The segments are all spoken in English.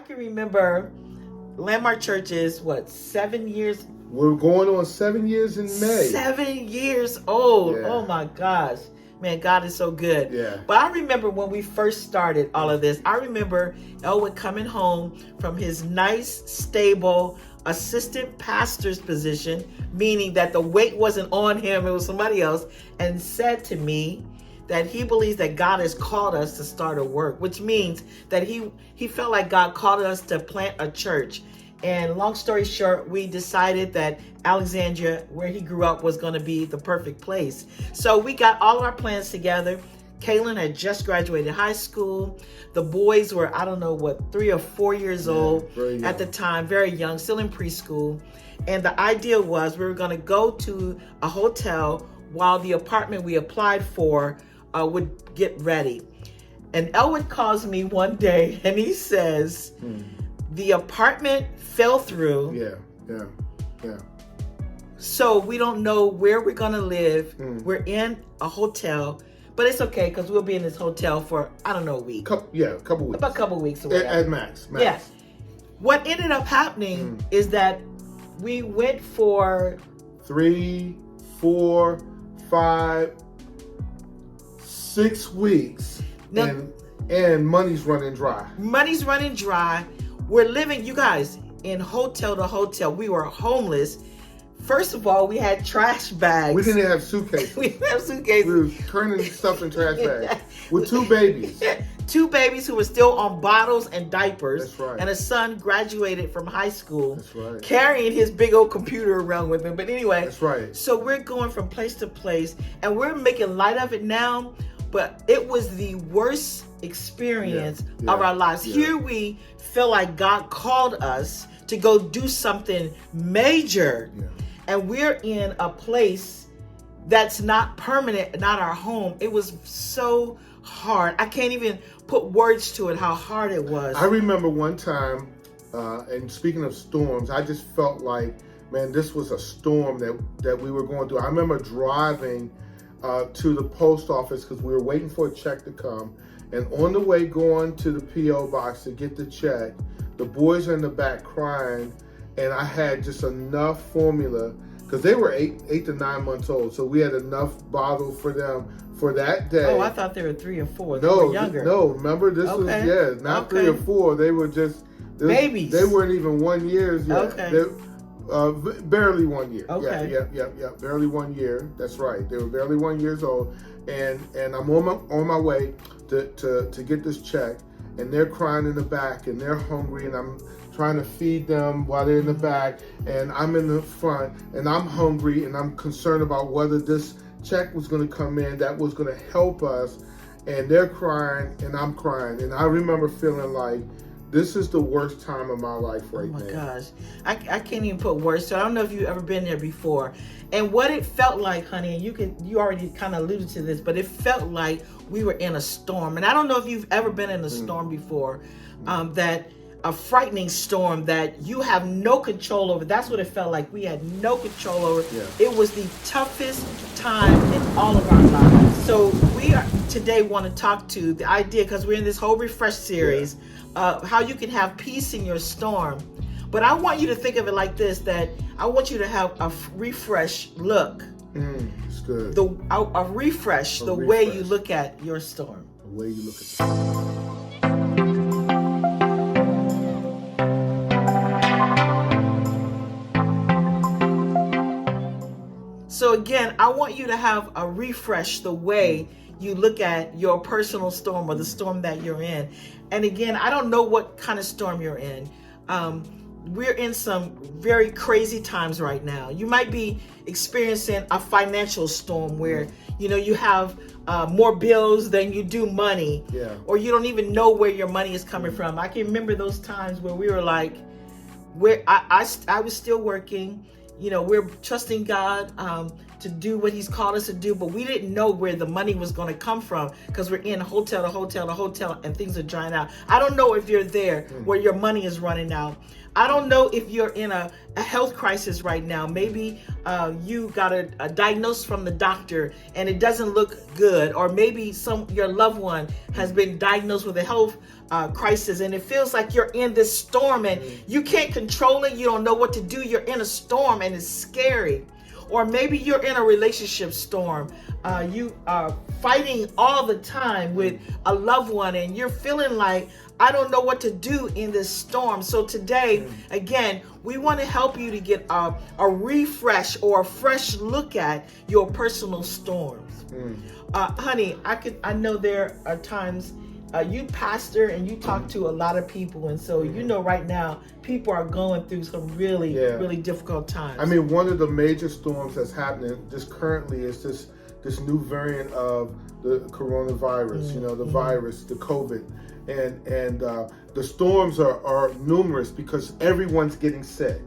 I can remember Landmark Church is, 7 years? We're going on 7 years in May. 7 years old. Yeah. Oh my gosh. Man, God is so good. Yeah. But I remember when we first started all of this, I remember Elwood coming home from his nice, stable assistant pastor's position, meaning that the weight wasn't on him, it was somebody else, and said to me that he believes that God has called us to start a work, which means that he felt like God called us to plant a church. And long story short, we decided that Alexandria, where he grew up, was going to be the perfect place. So we got all our plans together. Kaylin had just graduated high school. The boys were, 3 or 4 years old at the time, very young, still in preschool. And the idea was we were going to go to a hotel while the apartment we applied for would get ready. And Elwood calls me one day and he says, the apartment fell through. Yeah. So we don't know where we're going to live. We're in a hotel, but it's okay because we'll be in this hotel for, a week. A couple weeks. About a couple weeks or whatever. At max. Yeah. What ended up happening is that we went for 3, 4, 5, 6 weeks. Now, and money's running dry. Money's running dry. We're living, you guys, in hotel to hotel. We were homeless. First of all, we had trash bags. We didn't have suitcases. We didn't have suitcases. We were turning stuff in trash bags with 2 babies. 2 babies who were still on bottles and diapers. That's right. And a son graduated from high school. That's right. Carrying his big old computer around with him. But anyway. That's right. So we're going from place to place and we're making light of it now. But it was the worst experience of our lives. Here we feel like God called us to go do something major. And we're in a place that's not permanent, not our home. It was so hard. I can't even put words to it, how hard it was. I remember one time, and speaking of storms, I just felt like, man, this was a storm that we were going through. I remember driving to the post office because we were waiting for a check to come. And on the way going to the P.O. box to get the check, the boys are in the back crying. And I had just enough formula because they were 8 to 9 months old. So we had enough bottle for them for that day. Oh, I thought they were 3 or 4. They No, were younger. No, remember this was, not 3 or 4. They were just babies. They weren't even 1 year yet. Okay. They, barely 1 year. Okay. Yeah. Barely 1 year. That's right. They were barely 1 year old. And I'm on my way to get this check. And they're crying in the back and they're hungry and I'm trying to feed them while they're in the back and I'm in the front and I'm hungry and I'm concerned about whether this check was going to come in that was going to help us, and they're crying and I'm crying. And I remember feeling like this is the worst time of my life right now. Oh my gosh. I can't even put words to it. I don't know if you've ever been there before. And what it felt like, honey, and you already kind of alluded to this, but it felt like we were in a storm. And I don't know if you've ever been in a storm before, that a frightening storm that you have no control over. That's what it felt like. We had no control over. Yeah. It was the toughest time in all of our lives. So we today want to talk to the idea, because we're in this whole Refresh series, how you can have peace in your storm. But I want you to think of it like this, that I want you to have a refresh look. It's good. A refresh, the way you look at your storm. The way you look at it. So again, I want you to have a refresh the way you look at your personal storm or the storm that you're in. And again, I don't know what kind of storm you're in. We're in some very crazy times right now. You might be experiencing a financial storm where, you have more bills than you do money, or you don't even know where your money is coming from. I can remember those times where we were like, I was still working. We're trusting God. to do what he's called us to do, but we didn't know where the money was going to come from because we're in hotel to hotel to hotel and things are drying out. I don't know if you're there where your money is running out. I don't know if you're in a health crisis right now. Maybe you got a diagnosis from the doctor and it doesn't look good, or maybe your loved one has been diagnosed with a health crisis and it feels like you're in this storm and you can't control it. You don't know what to do. You're in a storm and it's scary. Or maybe you're in a relationship storm. You are fighting all the time with a loved one and you're feeling like, I don't know what to do in this storm. So today, again, we want to help you to get a refresh or a fresh look at your personal storms. Honey, I know there are times you pastor and you talk to a lot of people, and so you know right now people are going through some really difficult times. I mean, one of the major storms that's happening just currently is this new variant of the coronavirus. You know, the virus, the COVID, and the storms are numerous because everyone's getting sick.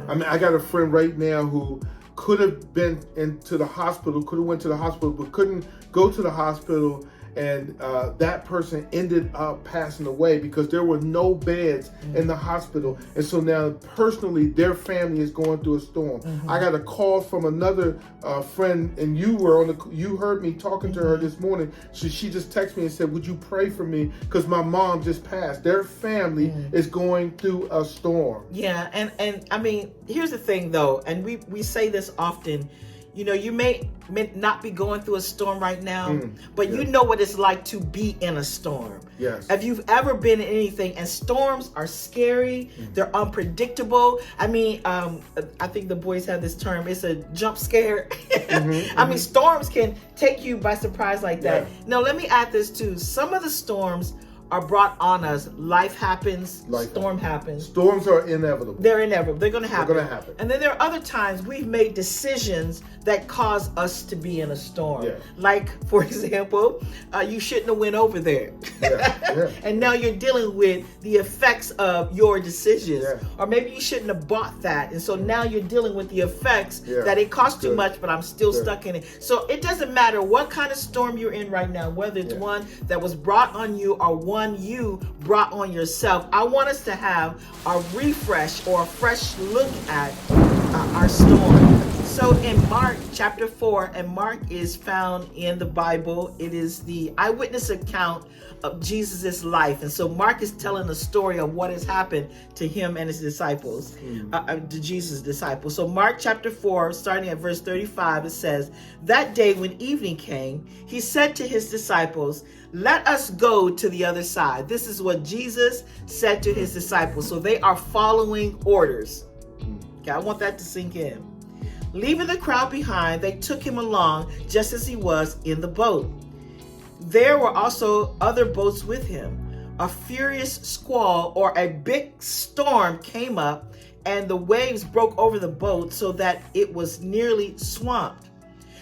I mean, I got a friend right now who could have been into the hospital, could have went to the hospital, but couldn't go to the hospital. And that person ended up passing away because there were no beds in the hospital. And so now personally, their family is going through a storm. I got a call from another friend, and you heard me talking to her this morning. She just texted me and said, would you pray for me? Because my mom just passed. Their family is going through a storm. Yeah, and I mean, here's the thing though, and we say this often. You know, you may not be going through a storm right now, but you know what it's like to be in a storm. Yes. If you've ever been in anything, and storms are scary, they're unpredictable. I mean, I think the boys have this term, it's a jump scare. I mean, storms can take you by surprise like that. Now, let me add this too. Some of the storms are brought on us. Life happens, storm happens. Storms are inevitable. They're inevitable. They're going to happen. They're going to happen. And then there are other times we've made decisions that cause us to be in a storm. Like, for example, you shouldn't have went over there. And now you're dealing with the effects of your decisions. Or maybe you shouldn't have bought that. And so now you're dealing with the effects that it cost too much, but I'm still stuck in it. So it doesn't matter what kind of storm you're in right now, whether it's one that was brought on you or one you brought on yourself. I want us to have a refresh or a fresh look at our storm. So in Mark chapter 4, and Mark is found in the Bible, it is the eyewitness account of Jesus's life. And so Mark is telling the story of what has happened to him and his disciples, to Jesus' disciples. So Mark chapter 4, starting at verse 35, it says, that day when evening came, he said to his disciples, let us go to the other side. This is what Jesus said to his disciples. So they are following orders. Okay, I want that to sink in. Leaving the crowd behind, they took him along just as he was in the boat. There were also other boats with him. A furious squall or a big storm came up, and the waves broke over the boat so that it was nearly swamped.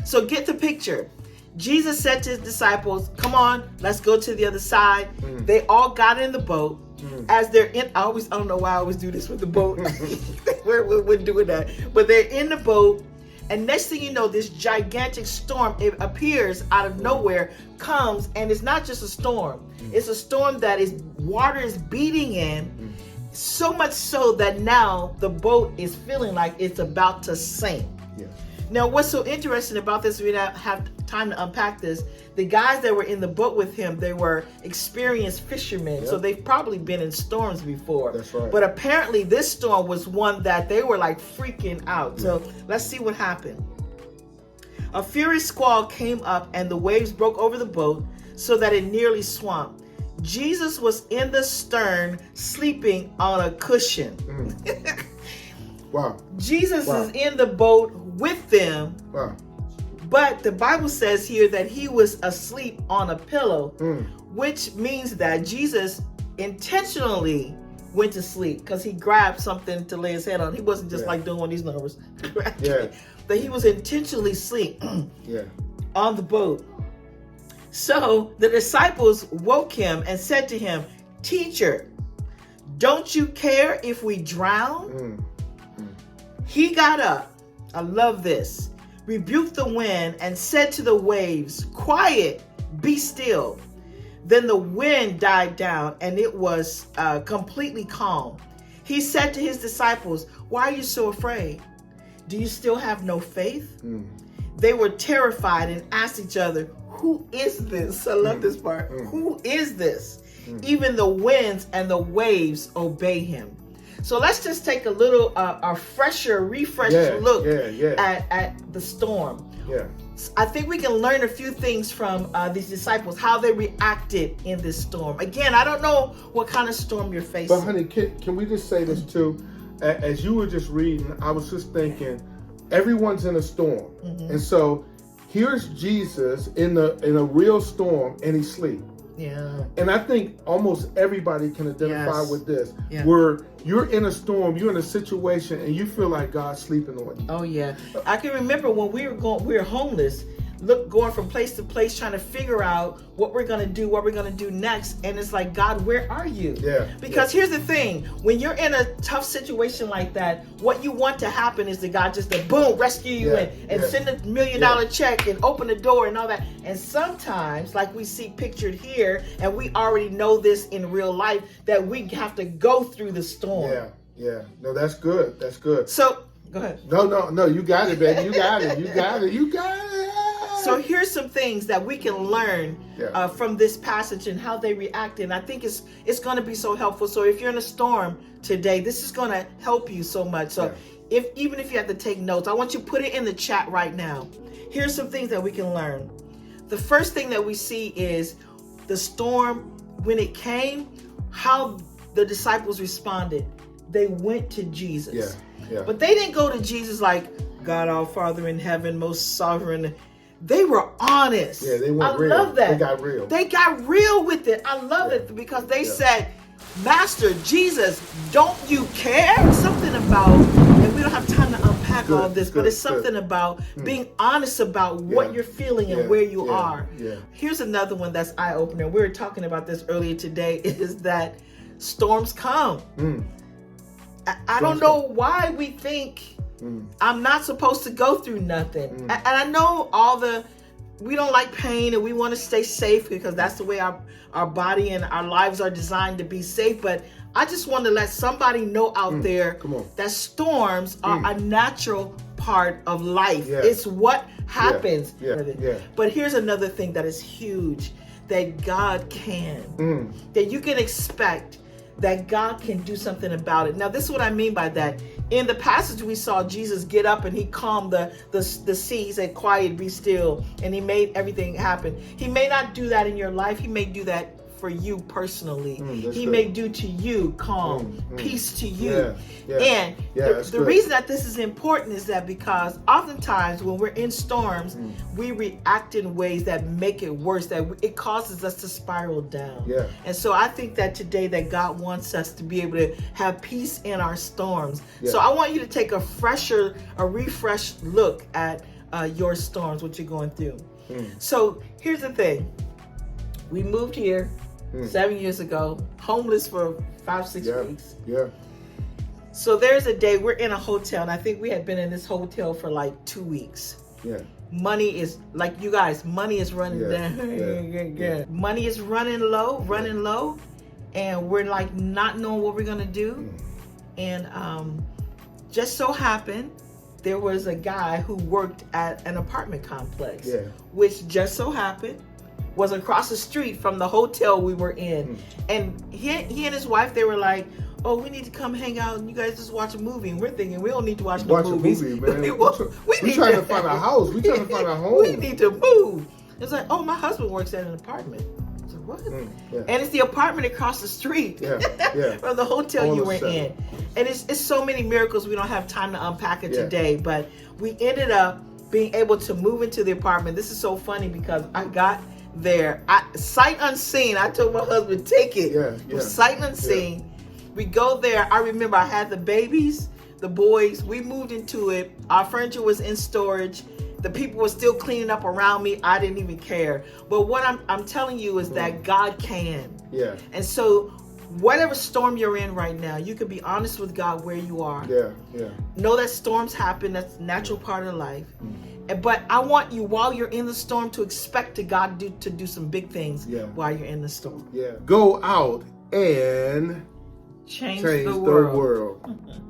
So get the picture. Jesus said to his disciples, come on, let's go to the other side. They all got in the boat. As they're in, I don't know why I always do this with the boat. we're doing that. But they're in the boat, and next thing you know, this gigantic storm, it appears out of nowhere, comes, and it's not just a storm. It's a storm that water is beating in, so much so that now the boat is feeling like it's about to sink. Now, what's so interesting about this, we don't have time to unpack this. The guys that were in the boat with him, they were experienced fishermen, so they've probably been in storms before. That's right. But apparently this storm was one that they were like freaking out. So let's see what happened. A furious squall came up and the waves broke over the boat so that it nearly swamped. Jesus was in the stern sleeping on a cushion. Wow. Jesus is in the boat with them. Wow. But the Bible says here that he was asleep on a pillow, which means that Jesus intentionally went to sleep because he grabbed something to lay his head on. He wasn't just like doing one of these numbers. That he was intentionally asleep on the boat. So the disciples woke him and said to him, "Teacher, don't you care if we drown?" He got up. I love this. rebuked the wind, and said to the waves, "Quiet, be still." Then the wind died down, and it was completely calm. He said to his disciples, "Why are you so afraid? Do you still have no faith?" They were terrified and asked each other, "Who is this?" I love this part. Who is this? Even the winds and the waves obey him. So let's just take a little, refresh look at the storm. Yeah. I think we can learn a few things from these disciples, how they reacted in this storm. Again, I don't know what kind of storm you're facing. But honey, can we just say this too? As you were just reading, I was just thinking, everyone's in a storm. And so here's Jesus in a real storm, and he's asleep. Yeah. And I think almost everybody can identify with this. Yeah. Where you're in a storm, you're in a situation, and you feel like God's sleeping on you. Oh yeah. I can remember when we were homeless, going from place to place, trying to figure out what we're gonna do next. And it's like, God, where are you? Yeah. Because here's the thing, when you're in a tough situation like that, what you want to happen is that God just boom, rescue you and send $1 million check and open the door and all that. And sometimes, like we see pictured here, and we already know this in real life, that we have to go through the storm. Yeah. No, that's good. That's good. So go ahead. No, you got it, baby. You got it. So here's some things that we can learn from this passage and how they react. And I think it's going to be so helpful. So if you're in a storm today, this is going to help you so much. So even if you have to take notes, I want you to put it in the chat right now. Here's some things that we can learn. The first thing that we see is the storm, when it came, how the disciples responded. They went to Jesus. Yeah. But they didn't go to Jesus like, "God, our Father in heaven, most sovereign." They were honest. Yeah, they went real. I love that. They got real with it. I love it because they said, "Master Jesus, don't you care?" Something about, and we don't have time to unpack all this, but it's something about being honest about what you're feeling and where you are. Here's another one that's eye-opening. We were talking about this earlier today, is that storms come. I don't know why we think I'm not supposed to go through nothing. And I know we don't like pain and we want to stay safe because that's the way our body and our lives are designed to be safe. But I just want to let somebody know out there that storms are a natural part of life. It's what happens. But here's another thing that is huge, that God can, that you can expect that God can do something about it. Now, this is what I mean by that. In the passage, we saw Jesus get up and he calmed the sea. He said, "Quiet, be still," and he made everything happen. He may not do that in your life. He may do that for you personally. He may do to you calm, peace to you. And the reason that this is important is that because oftentimes when we're in storms, we react in ways that make it worse, that it causes us to spiral down. And so I think that today that God wants us to be able to have peace in our storms. So I want you to take a refreshed look at your storms, what you're going through. So here's the thing. We moved here 7 years ago, homeless for 5-6 weeks. So there's a day we're in a hotel, and I think we had been in this hotel for like 2 weeks. Money is, like you guys, money is running down. Money is running low, and we're like not knowing what we're gonna do. And just so happened, there was a guy who worked at an apartment complex, which just so happened was across the street from the hotel we were in. And he and his wife, they were like, "Oh, we need to come hang out and you guys just watch a movie." And we're thinking, we don't need to watch no movies. Man. We're we trying to find a house. We're trying to find a home. We need to move. It's like, "Oh, my husband works at an apartment." I said, "What?" And it's the apartment across the street from the hotel you were in. And it's so many miracles, we don't have time to unpack it today. But we ended up being able to move into the apartment. This is so funny because I got there, sight unseen. I told my husband, "Take it." Sight unseen. We go there. I remember I had the babies, the boys. We moved into it. Our furniture was in storage. The people were still cleaning up around me. I didn't even care. But what I'm telling you is that God can. And so whatever storm you're in right now, you can be honest with God where you are. Know that storms happen. That's a natural part of life. But I want you, while you're in the storm, to expect God to do some big things while you're in the storm. Yeah. Go out and Change the the world. world.